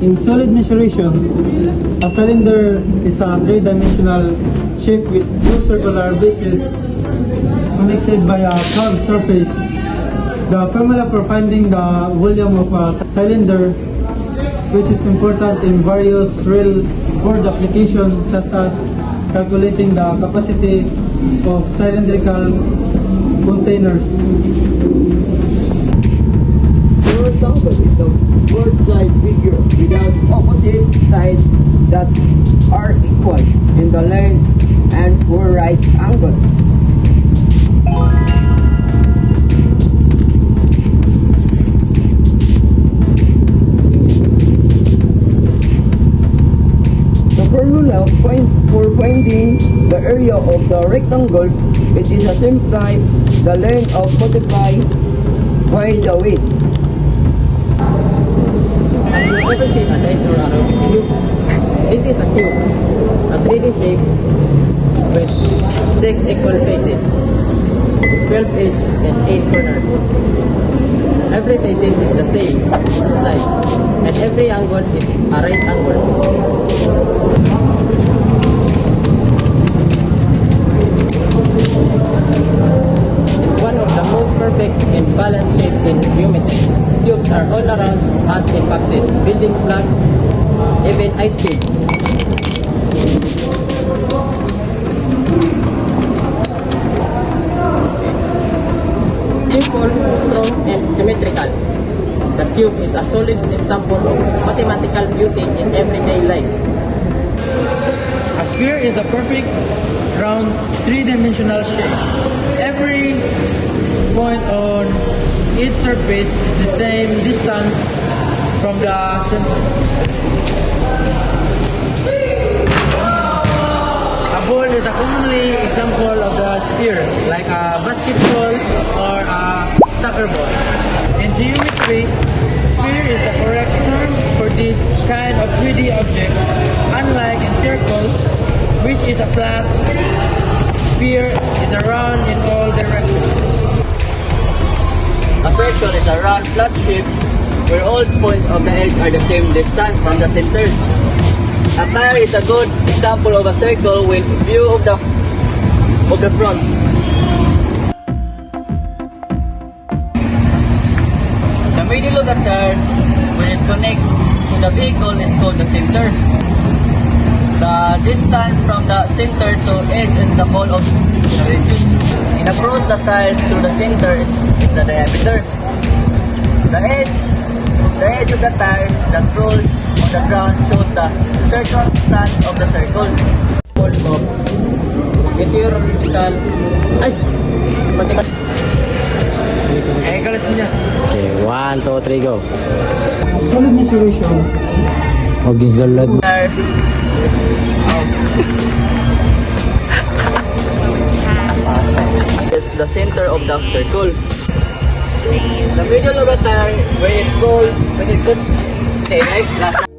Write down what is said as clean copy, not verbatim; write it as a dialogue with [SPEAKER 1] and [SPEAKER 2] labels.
[SPEAKER 1] In solid measuration, a cylinder is a three-dimensional shape with two circular bases connected by a curved surface. The formula for finding the volume of a cylinder, which is important in various real-world applications such as calculating the capacity of cylindrical containers.
[SPEAKER 2] The rectangle is the word side figure without opposite sides that are equal in the length and 4 right angles. The formula for finding the area of the rectangle, it is a simplify the length of multiply by the width.
[SPEAKER 3] Have you ever seen a dice or a Rubik's Cube? This is a cube, a 3D shape with 6 equal faces, 12 edges and 8 corners. Every faces is the same size, and every angle is a right angle. It's one of the most perfect and balanced shape in geometry. Cubes are all around us in boxes, building blocks, even ice cubes. Simple, strong, and symmetrical. The cube is a solid example of mathematical beauty in everyday life.
[SPEAKER 1] A sphere is the perfect round three-dimensional shape. Every point on its surface is the same distance from the center. A ball is a commonly example of the sphere, like a basketball or a soccer ball. In geometry, sphere is the correct term for this kind of 3D object, unlike in circle, which is a flat. Sphere is a round in all directions.
[SPEAKER 2] A circle is a round flat shape where all points of the edge are the same distance from the center. A tire is a good example of a circle with view of the front. The middle of the tire, when it connects to the vehicle, is called the center. The distance from the center to edge is the whole of the edges. And across the tire to the center is the diameter. The edge of the tire that rolls on the ground shows the circumstance of the circles.
[SPEAKER 3] Of meteorological. Ay! Matika.
[SPEAKER 4] Okay, 1, 2, 3, go.
[SPEAKER 1] Solid measuration,
[SPEAKER 2] Tire is the center of the circle. The middle of the tire, when it could stay right.